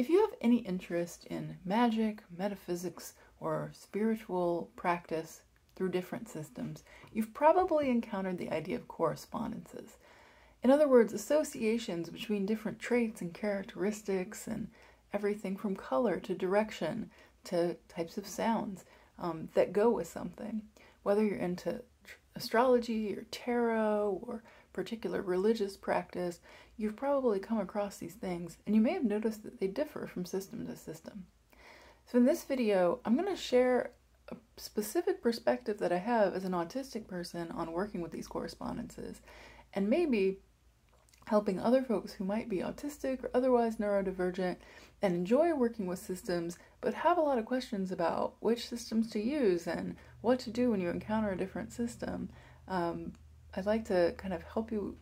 If you have any interest in magic, metaphysics, or spiritual practice through different systems, you've probably encountered the idea of correspondences. In other words, associations between different traits and characteristics and everything from color to direction to types of sounds that go with something. Whether you're into astrology or tarot or particular religious practice, you've probably come across these things, and you may have noticed that they differ from system to system. So in this video, I'm going to share a specific perspective that I have as an autistic person on working with these correspondences, and maybe helping other folks who might be autistic or otherwise neurodivergent and enjoy working with systems, but have a lot of questions about which systems to use and what to do when you encounter a different system. I'd like to kind of help you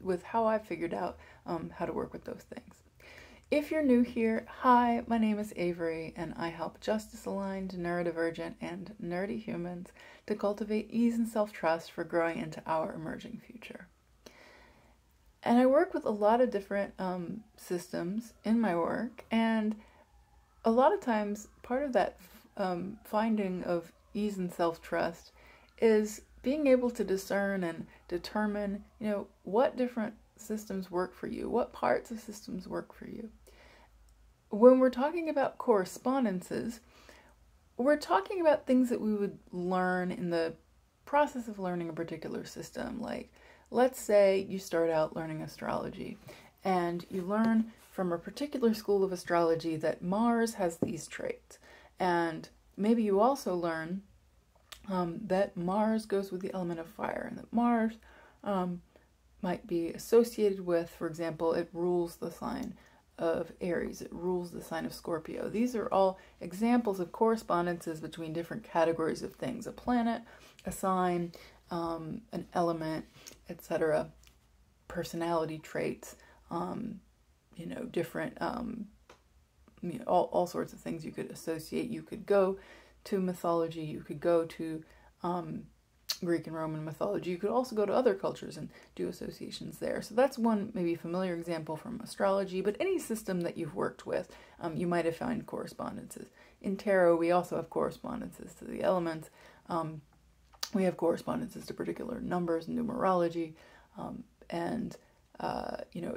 with how I've figured out how to work with those things. If you're new here, hi, my name is Avery, and I help justice-aligned, neurodivergent, and nerdy humans to cultivate ease and self-trust for growing into our emerging future. And I work with a lot of different systems in my work, and a lot of times part of that finding of ease and self-trust is being able to discern and determine, what different systems work for you, what parts of systems work for you. When we're talking about correspondences, we're talking about things that we would learn in the process of learning a particular system. Like, let's say you start out learning astrology, and you learn from a particular school of astrology that Mars has these traits. And maybe you also learn that Mars goes with the element of fire, and that Mars might be associated with, for example, it rules the sign of Aries, it rules the sign of Scorpio. These are all examples of correspondences between different categories of things: a planet, a sign, an element, etc. Personality traits, different, all sorts of things you could associate. You could go to mythology, you could go to Greek and Roman mythology, you could also go to other cultures and do associations there. So that's one maybe familiar example from astrology, but any system that you've worked with, you might have found correspondences. In tarot, we also have correspondences to the elements. We have correspondences to particular numbers and numerology,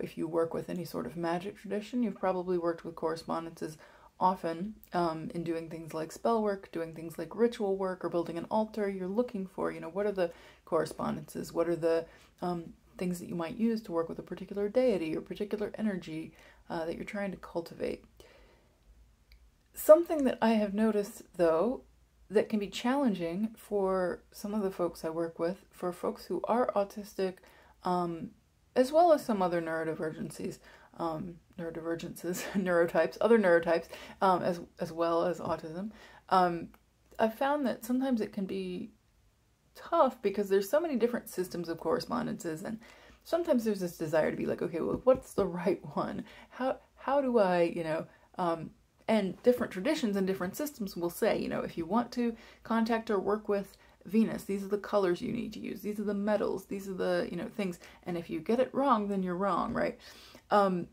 if you work with any sort of magic tradition, you've probably worked with correspondences often in doing things like spell work, doing things like ritual work, or building an altar. You're looking for, what are the correspondences? What are the things that you might use to work with a particular deity or particular energy that you're trying to cultivate? Something that I have noticed, though, that can be challenging for some of the folks I work with, for folks who are autistic, as well as some other neurodivergencies, neurotypes, other neurotypes, as well as autism. I've found that sometimes it can be tough because there's so many different systems of correspondences, and sometimes there's this desire to be like, okay, well, what's the right one? How do I, and different traditions and different systems will say, if you want to contact or work with Venus, these are the colors you need to use. These are the metals. These are the, things. And if you get it wrong, then you're wrong, right? And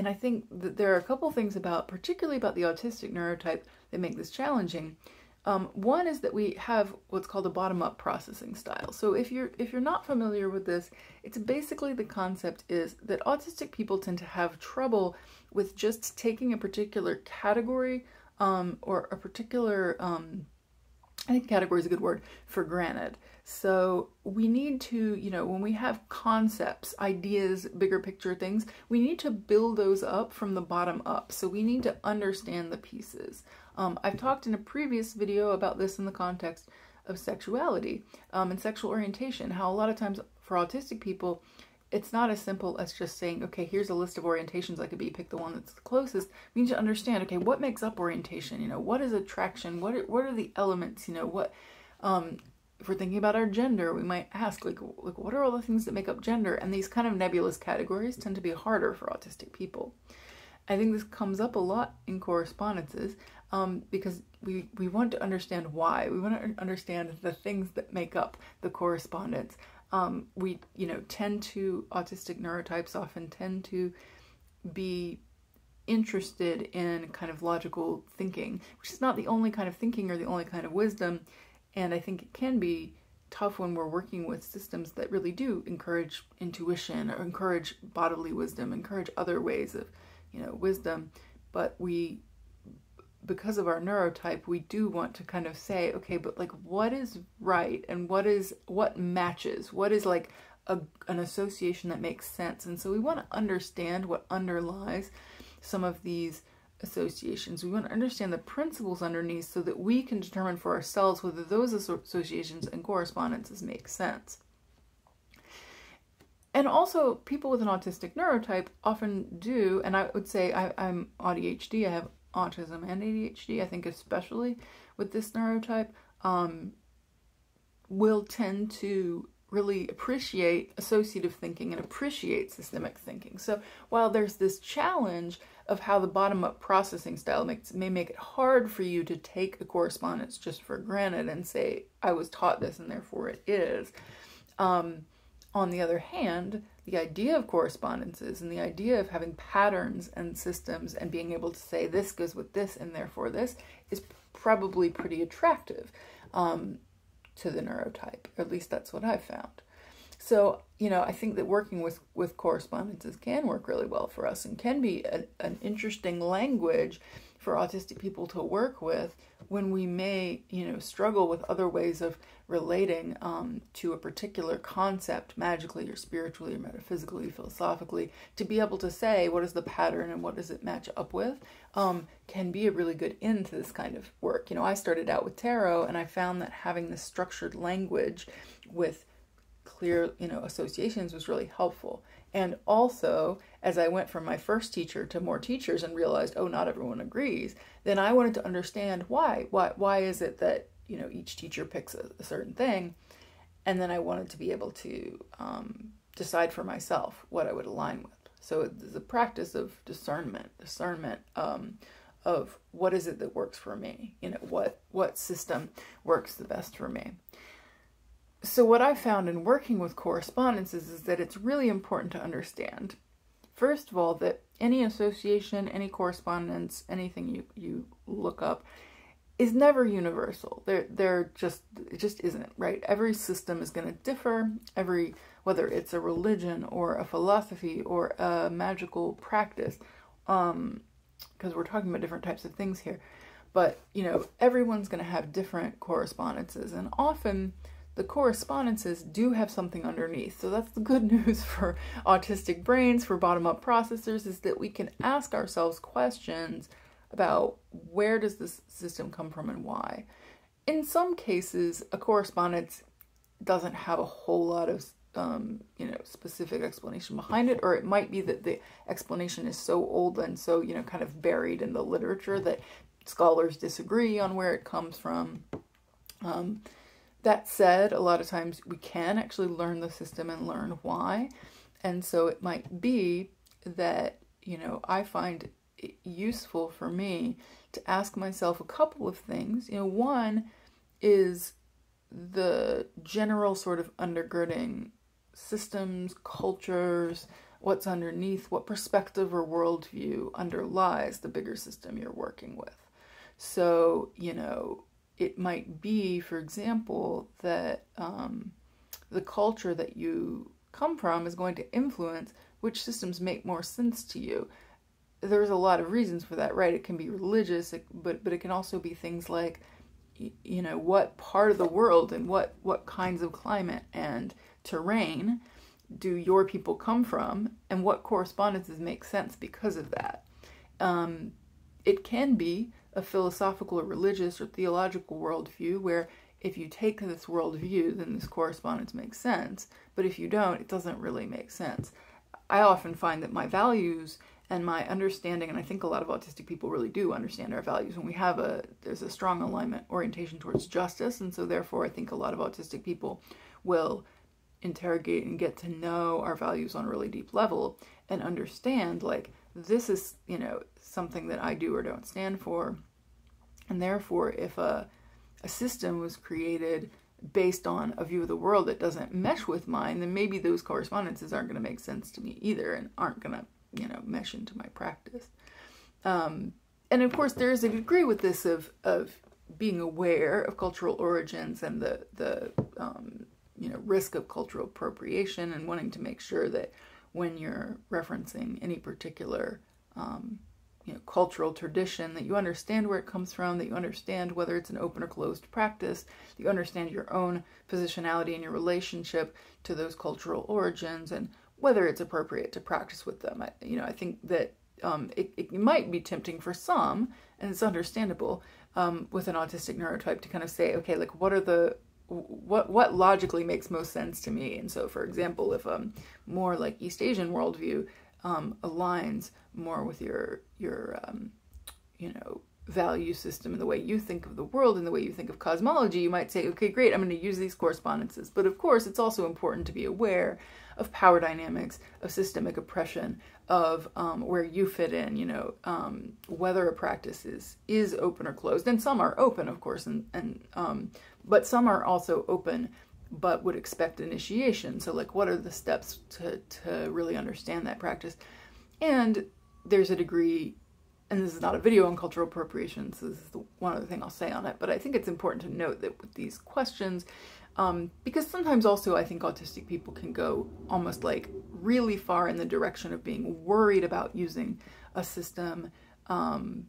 I think that there are a couple things particularly about the autistic neurotype that make this challenging. One is that we have what's called a bottom-up processing style. So if you're not familiar with this, it's basically the concept is that autistic people tend to have trouble with just taking a particular category or a particular, I think category is a good word, for granted. So we need to, when we have concepts, ideas, bigger picture things, we need to build those up from the bottom up. So we need to understand the pieces. I've talked in a previous video about this in the context of sexuality and sexual orientation, how a lot of times for autistic people, it's not as simple as just saying, okay, here's a list of orientations I could be, pick the one that's the closest. We need to understand, okay, what makes up orientation? What is attraction? What are the elements? If we're thinking about our gender, we might ask, like, what are all the things that make up gender? And these kind of nebulous categories tend to be harder for autistic people. I think this comes up a lot in correspondences because we want to understand why. We want to understand the things that make up the correspondence. Autistic neurotypes often tend to be interested in kind of logical thinking, which is not the only kind of thinking or the only kind of wisdom. And I think it can be tough when we're working with systems that really do encourage intuition or encourage bodily wisdom, encourage other ways of, wisdom. But because of our neurotype, we do want to kind of say, okay, but like, what is right and what matches? What is like an association that makes sense? And so we want to understand what underlies some of these associations. We want to understand the principles underneath so that we can determine for ourselves whether those associations and correspondences make sense. And also, people with an autistic neurotype often do, and I would say I'm ADHD, I have autism and ADHD, I think especially with this neurotype, will tend to really appreciate associative thinking and appreciate systemic thinking. So while there's this challenge of how the bottom-up processing style may make it hard for you to take a correspondence just for granted and say, I was taught this and therefore it is. On the other hand, the idea of correspondences and the idea of having patterns and systems and being able to say this goes with this and therefore this is probably pretty attractive to the neurotype. Or at least that's what I've found. So, I think that working with correspondences can work really well for us and can be an interesting language for autistic people to work with when we may, struggle with other ways of relating to a particular concept, magically or spiritually or metaphysically, philosophically, to be able to say what is the pattern and what does it match up with, can be a really good end to this kind of work. I started out with tarot, and I found that having this structured language with clear, associations was really helpful. And also, as I went from my first teacher to more teachers and realized, oh, not everyone agrees, then I wanted to understand why. Why is it that, each teacher picks a certain thing? And then I wanted to be able to decide for myself what I would align with. So it's a practice of discernment of what is it that works for me? What system works the best for me? So what I found in working with correspondences is that it's really important to understand, first of all, that any association, any correspondence, anything you look up is never universal. It just isn't, right? Every system is going to differ, whether it's a religion or a philosophy or a magical practice, because we're talking about different types of things here. But, everyone's going to have different correspondences, and often the correspondences do have something underneath. So that's the good news for autistic brains, for bottom-up processors, is that we can ask ourselves questions about where does this system come from and why. In some cases, a correspondence doesn't have a whole lot of specific explanation behind it, or it might be that the explanation is so old and so, kind of buried in the literature that scholars disagree on where it comes from. That said, a lot of times we can actually learn the system and learn why. And so it might be that, I find it useful for me to ask myself a couple of things. One is the general sort of undergirding systems, cultures, what's underneath, what perspective or worldview underlies the bigger system you're working with. So, it might be, for example, that the culture that you come from is going to influence which systems make more sense to you. There's a lot of reasons for that, right? It can be religious, but it can also be things like, what part of the world and what kinds of climate and terrain do your people come from, and what correspondences make sense because of that. It can be a philosophical or religious or theological worldview where if you take this worldview, then this correspondence makes sense. But if you don't, it doesn't really make sense. I often find that my values and my understanding, and I think a lot of autistic people really do understand our values, when there's a strong alignment orientation towards justice, and so therefore I think a lot of autistic people will interrogate and get to know our values on a really deep level and understand, like, this is, something that I do or don't stand for. And therefore, if a system was created based on a view of the world that doesn't mesh with mine, then maybe those correspondences aren't going to make sense to me either and aren't going to, mesh into my practice. And of course, there is a degree with this of being aware of cultural origins and the risk of cultural appropriation, and wanting to make sure that when you're referencing any particular cultural tradition, that you understand where it comes from, that you understand whether it's an open or closed practice, that you understand your own positionality and your relationship to those cultural origins, and whether it's appropriate to practice with them. I think that it might be tempting for some, and it's understandable, with an autistic neurotype to kind of say, okay, like what logically makes most sense to me. And so, for example, if more like East Asian worldview aligns more with your value system and the way you think of the world and the way you think of cosmology, you might say, okay, great, I'm going to use these correspondences. But of course, it's also important to be aware of power dynamics, of systemic oppression, of where you fit in, whether a practice is open or closed. And some are open, of course, but some are also open but would expect initiation. So like, what are the steps to really understand that practice? And there's a degree, and this is not a video on cultural appropriation, so this is one other thing I'll say on it, but I think it's important to note that with these questions, because sometimes also I think autistic people can go almost like really far in the direction of being worried about using a system, and,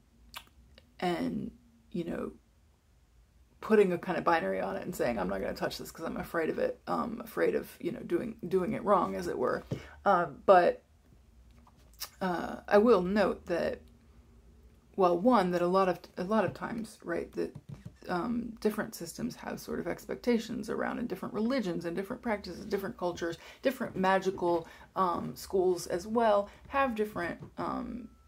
putting a kind of binary on it and saying, I'm not going to touch this because I'm afraid of it, afraid of, doing it wrong, as it were. But I will note that, well, one, that a lot of times, right, that different systems have sort of expectations around, and different religions and different practices, different cultures, different magical schools as well have different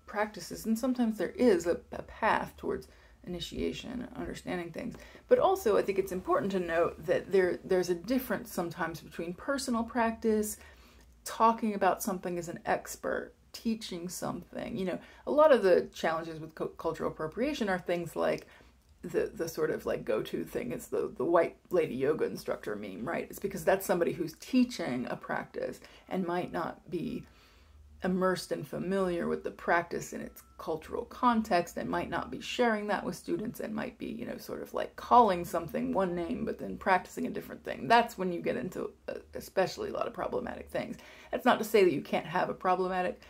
practices, and sometimes there is a path towards initiation and understanding things. But also I think it's important to note that there's a difference sometimes between personal practice, talking about something as an expert, teaching something. A lot of the challenges with cultural appropriation are things like the sort of like go-to thing is the white lady yoga instructor meme, right? It's because that's somebody who's teaching a practice and might not be immersed and familiar with the practice in its cultural context, and might not be sharing that with students, and might be, sort of like calling something one name but then practicing a different thing. That's when you get into especially a lot of problematic things. That's not to say that you can't have a problematic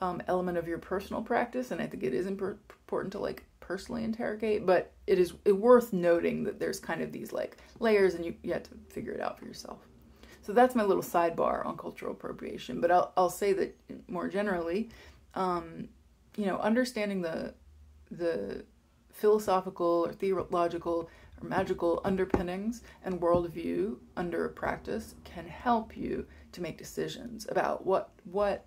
element of your personal practice, and I think it is important to like personally interrogate, but it is worth noting that there's kind of these like layers, and you have to figure it out for yourself. So that's my little sidebar on cultural appropriation. But I'll say that more generally, understanding the philosophical or theological or magical underpinnings and worldview under a practice can help you to make decisions about what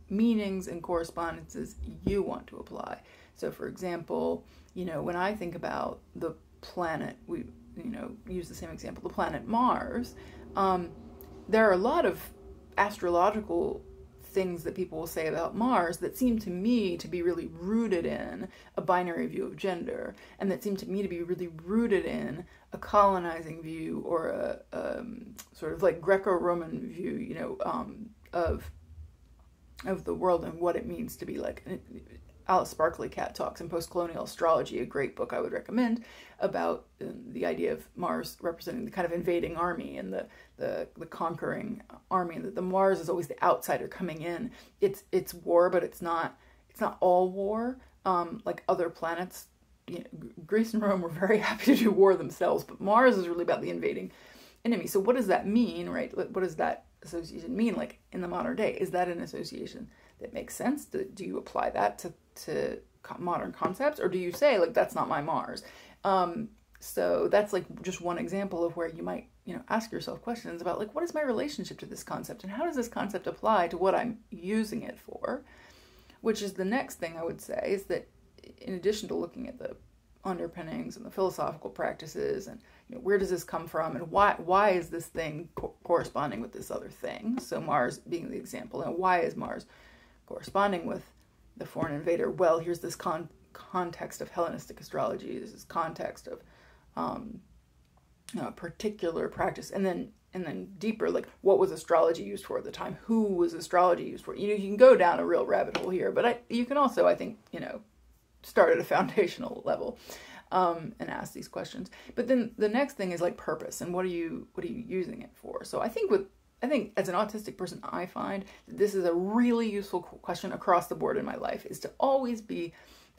meanings and correspondences you want to apply. So, for example, when I think about the planet, we use the same example, the planet Mars. There are a lot of astrological things that people will say about Mars that seem to me to be really rooted in a binary view of gender, and that seem to me to be really rooted in a colonizing view, or a sort of like Greco-Roman view, of the world and what it means to be like. Alice Sparkley Cat talks in Post-Colonial Astrology, a great book I would recommend, about the idea of Mars representing the kind of invading army and the conquering army, and that the Mars is always the outsider coming in. It's war, but it's not all war. Like other planets, Greece and Rome were very happy to do war themselves, but Mars is really about the invading enemy. So what does that mean, right? What does that association mean, like in the modern day? Is that an association that makes sense? Do you apply that to modern concepts, or do you say like that's not my Mars? So that's like just one example of where you might ask yourself questions about like, what is my relationship to this concept, and how does this concept apply to what I'm using it for? Which is the next thing I would say, is that in addition to looking at the underpinnings and the philosophical practices, and where does this come from, and why is this thing corresponding with this other thing? So Mars being the example, and why is Mars corresponding with the foreign invader? Well, here's this context of Hellenistic astrology. This is context of a particular practice, and then deeper, like what was astrology used for at the time? Who was astrology used for? You can go down a real rabbit hole here, but you can also, I think, start at a foundational level and ask these questions. But then the next thing is like purpose, and what are you using it for? So I think as an autistic person, I find that this is a really useful question across the board in my life, is to always be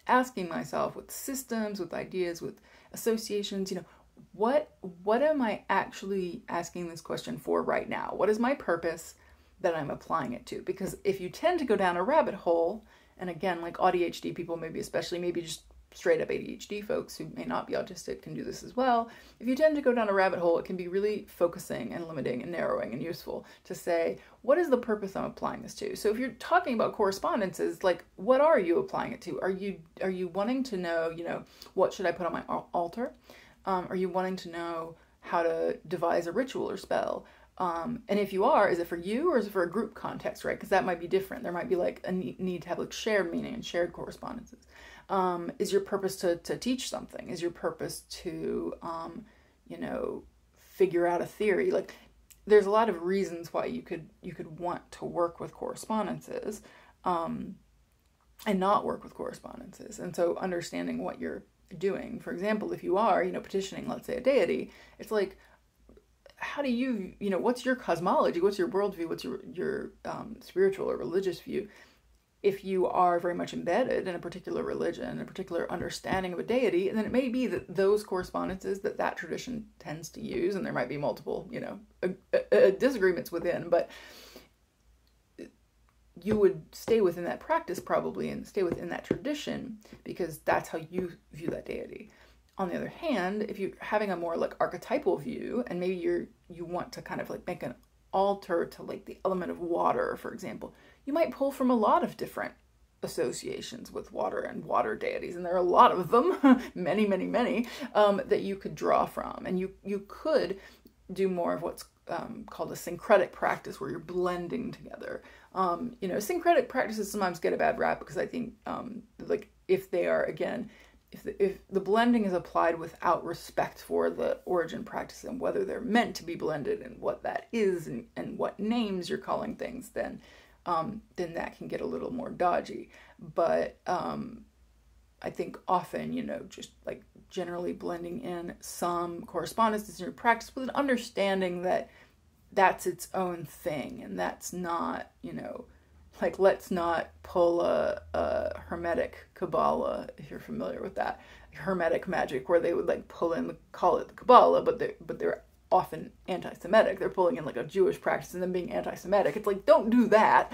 asking myself with systems, with ideas, with associations, what am I actually asking this question for right now? What is my purpose that I'm applying it to? Because if you tend to go down a rabbit hole, and again, like ADHD people, maybe just straight up ADHD folks who may not be autistic can do this as well. If you tend to go down a rabbit hole, it can be really focusing and limiting and narrowing and useful to say, what is the purpose I'm applying this to? So if you're talking about correspondences, like, what are you applying it to? Are you wanting to know, what should I put on my altar? Are you wanting to know how to devise a ritual or spell? And if you are, is it for you or is it for a group context, right? Because that might be different. There might be like a need to have like shared meaning and shared correspondences. Is your purpose to teach something? Is your purpose to, figure out a theory? Like, there's a lot of reasons why you could want to work with correspondences, and not work with correspondences. And so understanding what you're doing, for example, if you are, petitioning, let's say, a deity, it's like, how do you, what's your cosmology? What's your worldview? What's your spiritual or religious view? If you are very much embedded in a particular religion, a particular understanding of a deity, and then it may be that those correspondences that tradition tends to use, and there might be multiple, disagreements within, but you would stay within that practice probably and stay within that tradition because that's how you view that deity. On the other hand, if you're having a more like archetypal view, and maybe you want to kind of like make an altar to like the element of water, for example, you might pull from a lot of different associations with water and water deities, and there are a lot of them, many, many, many, that you could draw from. And you could do more of what's called a syncretic practice, where you're blending together. Syncretic practices sometimes get a bad rap because I think if they are, again, if the blending is applied without respect for the origin practice and whether they're meant to be blended and what that is and what names you're calling things, then that can get a little more dodgy. But I think often, just like generally blending in some correspondences in your practice with an understanding that that's its own thing, and that's not, like, let's not pull a Hermetic Kabbalah, if you're familiar with that, Hermetic magic, where they would like pull in, call it the Kabbalah, but they're often anti-Semitic. They're pulling in like a Jewish practice and then being anti-Semitic. It's like, don't do that.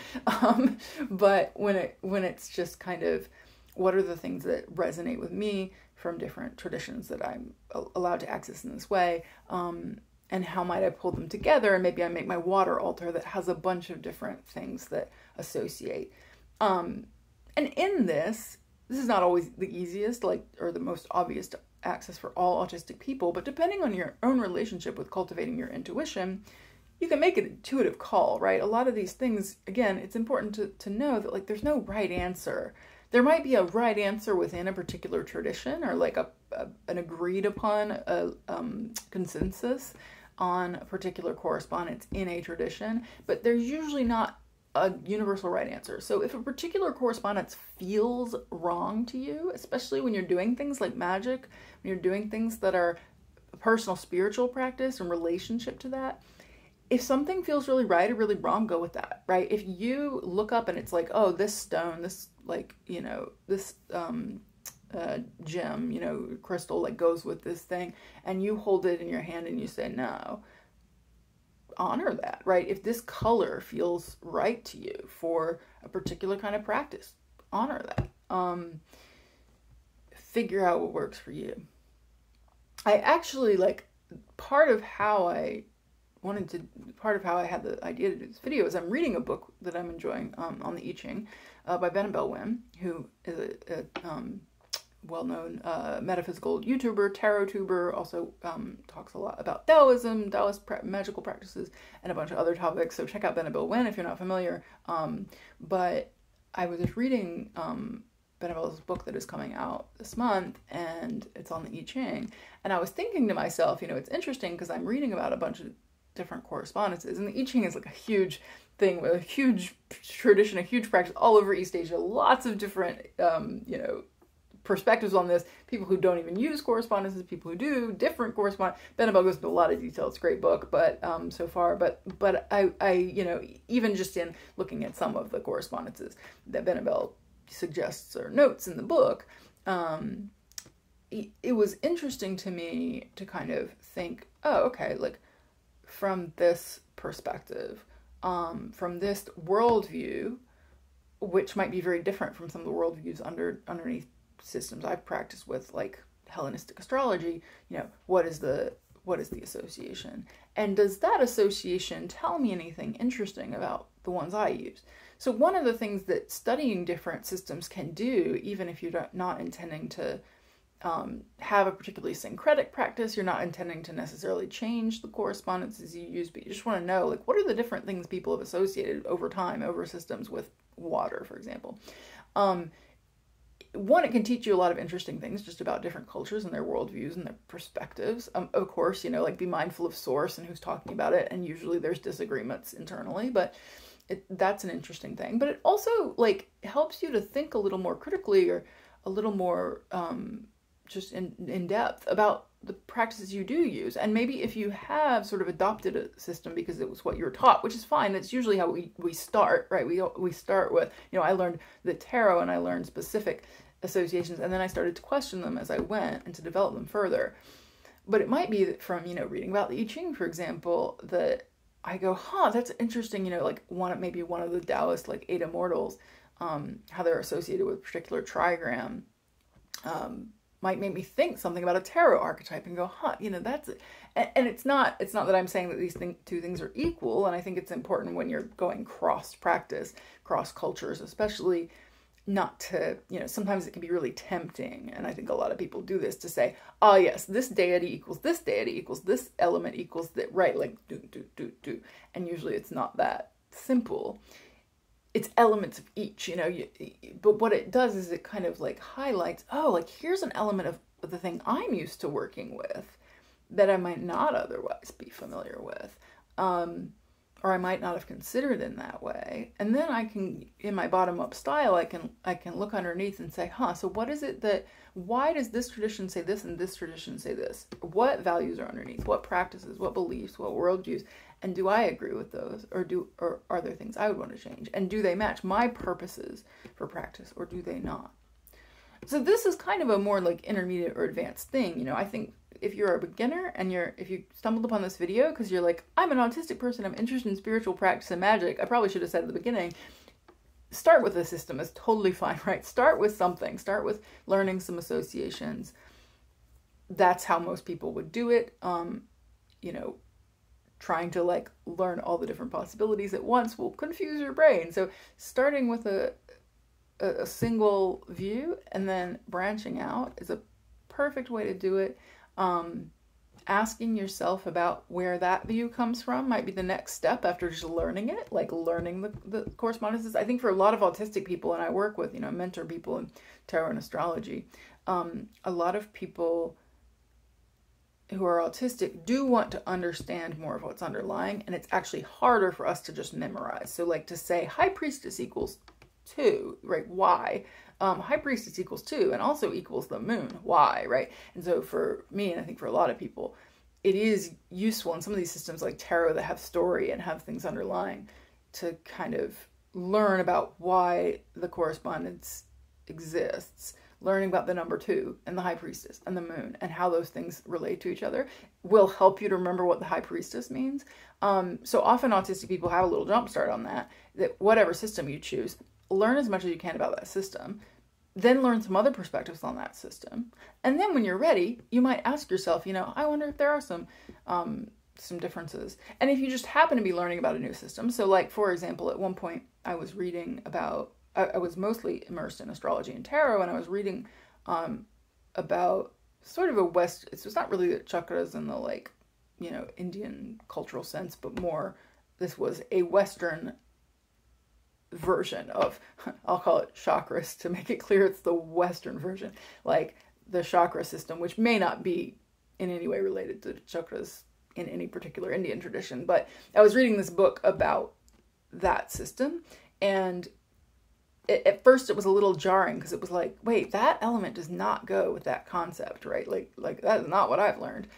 But when it's just kind of, what are the things that resonate with me from different traditions that I'm allowed to access in this way? And how might I pull them together? And maybe I make my water altar that has a bunch of different things that associate. And in this is not always the easiest, or the most obvious to access for all autistic people, but depending on your own relationship with cultivating your intuition, you can make an intuitive call, right? A lot of these things, again, it's important to know that like there's no right answer. There might be a right answer within a particular tradition, or like an agreed upon consensus on a particular correspondence in a tradition, but there's usually not a universal right answer. So if a particular correspondence feels wrong to you, especially when you're doing things like magic, when you're doing things that are a personal spiritual practice and relationship to that, if something feels really right or really wrong, go with that, right? If you look up and it's like, oh, this stone, this this gem, crystal, like goes with this thing, and you hold it in your hand and you say no, honor that, right? If this color feels right to you for a particular kind of practice, honor that. Figure out what works for you. I actually part of how I had the idea to do this video is I'm reading a book that I'm enjoying on the I Ching by Benabel Wim, who is a well-known metaphysical YouTuber, tarot tuber, also talks a lot about Taoism, Taoist magical practices, and a bunch of other topics. So check out Benabel Wim if you're not familiar. But I was just reading Benabel's book that is coming out this month, and it's on the I Ching. And I was thinking to myself, it's interesting because I'm reading about a bunch of different correspondences, and the I Ching is like a huge thing with a huge tradition, a huge practice all over East Asia, lots of different, perspectives on this, people who don't even use correspondences, people who do, different correspondence. Benebell goes into a lot of detail. It's a great book, but so far, but I you know, even just in looking at some of the correspondences that Benebell suggests or notes in the book, it was interesting to me to kind of think, oh, okay, like from this perspective, from this worldview, which might be very different from some of the worldviews underneath systems I've practiced with, like Hellenistic astrology, you know, what is the association? And does that association tell me anything interesting about the ones I use? So one of the things that studying different systems can do, even if you're not intending to have a particularly syncretic practice, you're not intending to necessarily change the correspondences you use, but you just want to know, like, what are the different things people have associated over time, over systems with water, for example. One, it can teach you a lot of interesting things just about different cultures and their worldviews and their perspectives. Of course, you know, like be mindful of source and who's talking about it, and usually there's disagreements internally, but that's an interesting thing. But it also, like, helps you to think a little more critically or a little more just in depth about the practices you do use. And maybe if you have sort of adopted a system because it was what you were taught, which is fine, that's usually how we start, right? We start with, you know, I learned the tarot and I learned specific associations, and then I started to question them as I went and to develop them further. But it might be that from, you know, reading about the I Ching, for example, that I go, that's interesting, you know, like maybe one of the Taoist, like 8 immortals, how they're associated with a particular trigram, might make me think something about a tarot archetype and go, you know, that's it. And it's not that I'm saying that these two things are equal. And I think it's important when you're going cross practice, cross cultures, especially, not to, you know, sometimes it can be really tempting. And I think a lot of people do this to say, oh yes, this deity equals this deity equals this element equals that, right? Like do. And usually it's not that simple. It's elements of each, you know, but what it does is it kind of like highlights, oh, like here's an element of the thing I'm used to working with that I might not otherwise be familiar with, or I might not have considered in that way. And then I can, in my bottom-up style, I can look underneath and say, so what is it why does this tradition say this and this tradition say this? What values are underneath? What practices? What beliefs? What worldviews? And do I agree with those, or are there things I would want to change? And do they match my purposes for practice, or do they not? So this is kind of a more like intermediate or advanced thing. You know, I think if you're a beginner and if you stumbled upon this video because you're like, I'm an autistic person, I'm interested in spiritual practice and magic, I probably should have said at the beginning, start with a system is totally fine, right? Start with something. Start with learning some associations. That's how most people would do it. You know, trying to like learn all the different possibilities at once will confuse your brain. So starting with a single view and then branching out is a perfect way to do it. Asking yourself about where that view comes from might be the next step after just learning it, like learning the correspondences. I think for a lot of autistic people, and I work with, you know, mentor people in tarot and astrology, a lot of people who are autistic do want to understand more of what's underlying, and it's actually harder for us to just memorize. So like to say high priestess equals 2, right? Why? High priestess equals 2 and also equals the moon. Why, right? And so for me, and I think for a lot of people, it is useful in some of these systems like tarot that have story and have things underlying to kind of learn about why the correspondence exists. Learning about the number 2 and the high priestess and the moon and how those things relate to each other will help you to remember what the high priestess means. So often autistic people have a little jump start on that whatever system you choose, learn as much as you can about that system, then learn some other perspectives on that system. And then when you're ready, you might ask yourself, you know, I wonder if there are some differences. And if you just happen to be learning about a new system, so like, for example, at one point I was reading about, I was mostly immersed in astrology and tarot, and I was reading about sort of it's not really the chakras in the like, you know, Indian cultural sense, but more this was a Western version of, I'll call it chakras to make it clear it's the Western version, like the chakra system, which may not be in any way related to chakras in any particular Indian tradition. But I was reading this book about that system, and at first it was a little jarring because it was like, wait, that element does not go with that concept, right? Like that is not what I've learned.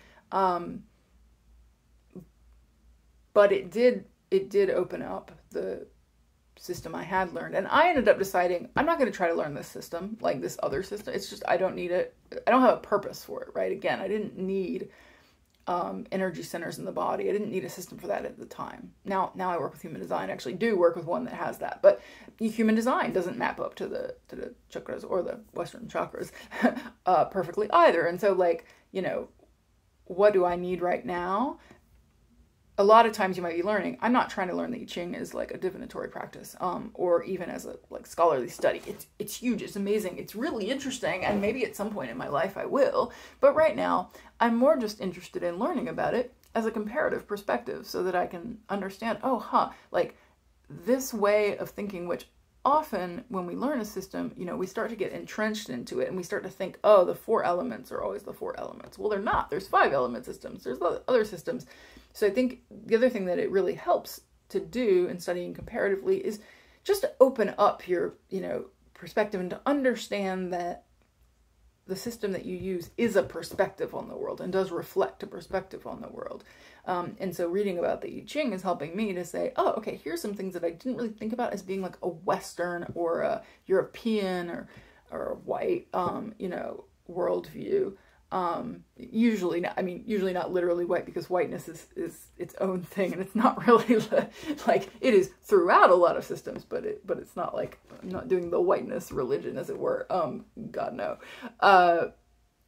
But it did open up the system I had learned. And I ended up deciding, I'm not going to try to learn this system, like this other system. It's just, I don't need it. I don't have a purpose for it, right? Again, I didn't need energy centers in the body. I didn't need a system for that at the time. Now I work with human design. I actually do work with one that has that. But human design doesn't map up to the chakras or the Western chakras perfectly either. And so, like, you know, what do I need right now? A lot of times you might be learning, I'm not trying to learn the I Ching as like a divinatory practice, or even as a like scholarly study. It's huge, it's amazing, it's really interesting, and maybe at some point in my life I will. But right now, I'm more just interested in learning about it as a comparative perspective so that I can understand, like this way of thinking, which often when we learn a system, you know, we start to get entrenched into it and we start to think, oh, the 4 elements are always the 4 elements. Well, they're not. There's 5 element systems. There's other systems. So I think the other thing that it really helps to do in studying comparatively is just to open up your, you know, perspective and to understand that the system that you use is a perspective on the world and does reflect a perspective on the world. And so reading about the I Ching is helping me to say, oh, okay, here's some things that I didn't really think about as being like a Western or a European or a white, you know, worldview. Usually not literally white, because whiteness is its own thing, and it's not really like it is throughout a lot of systems, but it's not like, I'm not doing the whiteness religion, as it were. God no.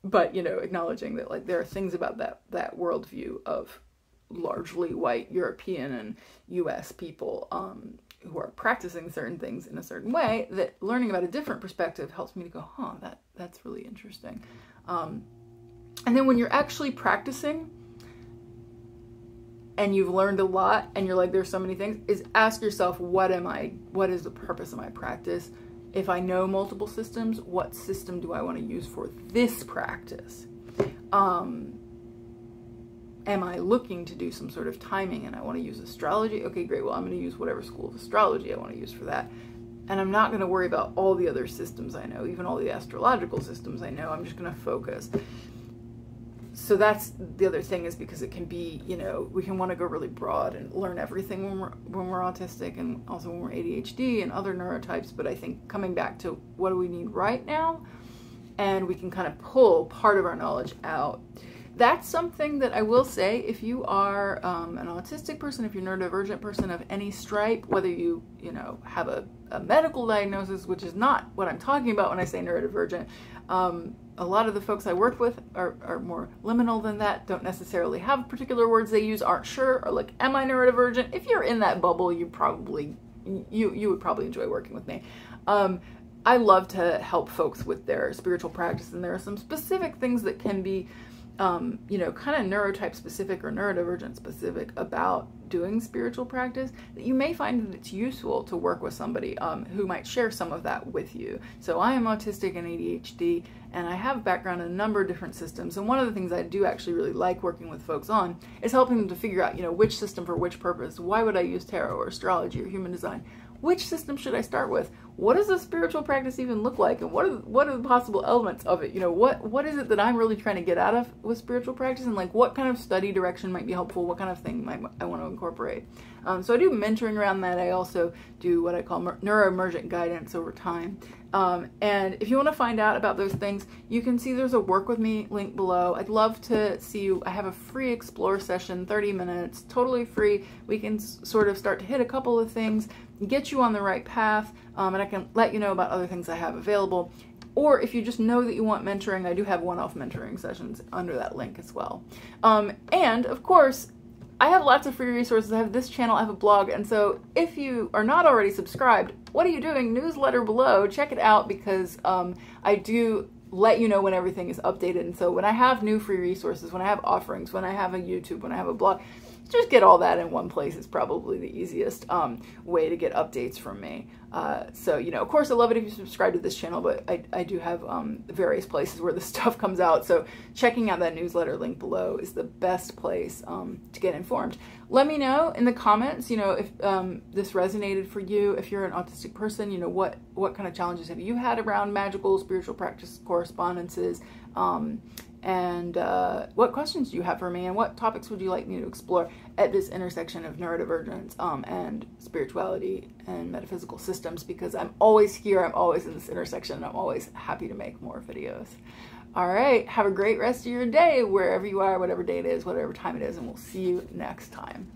But you know, acknowledging that like there are things about that worldview of largely white European and US people who are practicing certain things in a certain way, that learning about a different perspective helps me to go, that's really interesting. And then when you're actually practicing and you've learned a lot and you're like, there's so many things, is ask yourself, what is the purpose of my practice? If I know multiple systems, what system do I want to use for this practice? Am I looking to do some sort of timing and I want to use astrology? Okay, great. Well, I'm going to use whatever school of astrology I want to use for that. And I'm not going to worry about all the other systems I know, even all the astrological systems I know. I'm just going to focus. So that's the other thing, is because it can be, you know, we can want to go really broad and learn everything when we're autistic, and also when we're ADHD and other neurotypes. But I think coming back to what do we need right now, and we can kind of pull part of our knowledge out. That's something that I will say, if you are an autistic person, if you're a neurodivergent person of any stripe, whether you know, have a medical diagnosis, which is not what I'm talking about when I say neurodivergent. A lot of the folks I work with are more liminal than that, don't necessarily have particular words they use, aren't sure, or like, am I neurodivergent? If you're in that bubble, you would probably enjoy working with me. I love to help folks with their spiritual practice, and there are some specific things that can be you know, kind of neurotype specific or neurodivergent specific about doing spiritual practice, that you may find that it's useful to work with somebody who might share some of that with you. So I am autistic and ADHD, and I have a background in a number of different systems. And one of the things I do actually really like working with folks on is helping them to figure out, you know, which system for which purpose. Why would I use tarot or astrology or human design? Which system should I start with? What does a spiritual practice even look like? And what are the possible elements of it? You know, what is it that I'm really trying to get out of with spiritual practice? And like, what kind of study direction might be helpful? What kind of thing might I want to incorporate? So I do mentoring around that. I also do what I call neuroemergent guidance over time. And if you want to find out about those things, you can see there's a work with me link below. I'd love to see you. I have a free explore session, 30 minutes, totally free. We can sort of start to hit a couple of things, get you on the right path, and I can let you know about other things I have available. Or if you just know that you want mentoring, I do have one-off mentoring sessions under that link as well. And of course, I have lots of free resources. I have this channel, I have a blog, and so if you are not already subscribed, what are you doing? Newsletter below, check it out, because I do let you know when everything is updated. And so when I have new free resources, when I have offerings, when I have a YouTube, when I have a blog, just get all that in one place is probably the easiest way to get updates from me. So, you know, of course, I love it if you subscribe to this channel, but I do have various places where the stuff comes out. So checking out that newsletter link below is the best place to get informed. Let me know in the comments, you know, if this resonated for you. If you're an autistic person, you know, what kind of challenges have you had around magical, spiritual practice correspondences? And what questions do you have for me, and what topics would you like me to explore at this intersection of neurodivergence and spirituality and metaphysical systems? Because I'm always here, I'm always in this intersection, and I'm always happy to make more videos. All right, have a great rest of your day, wherever you are, whatever day it is, whatever time it is, and we'll see you next time.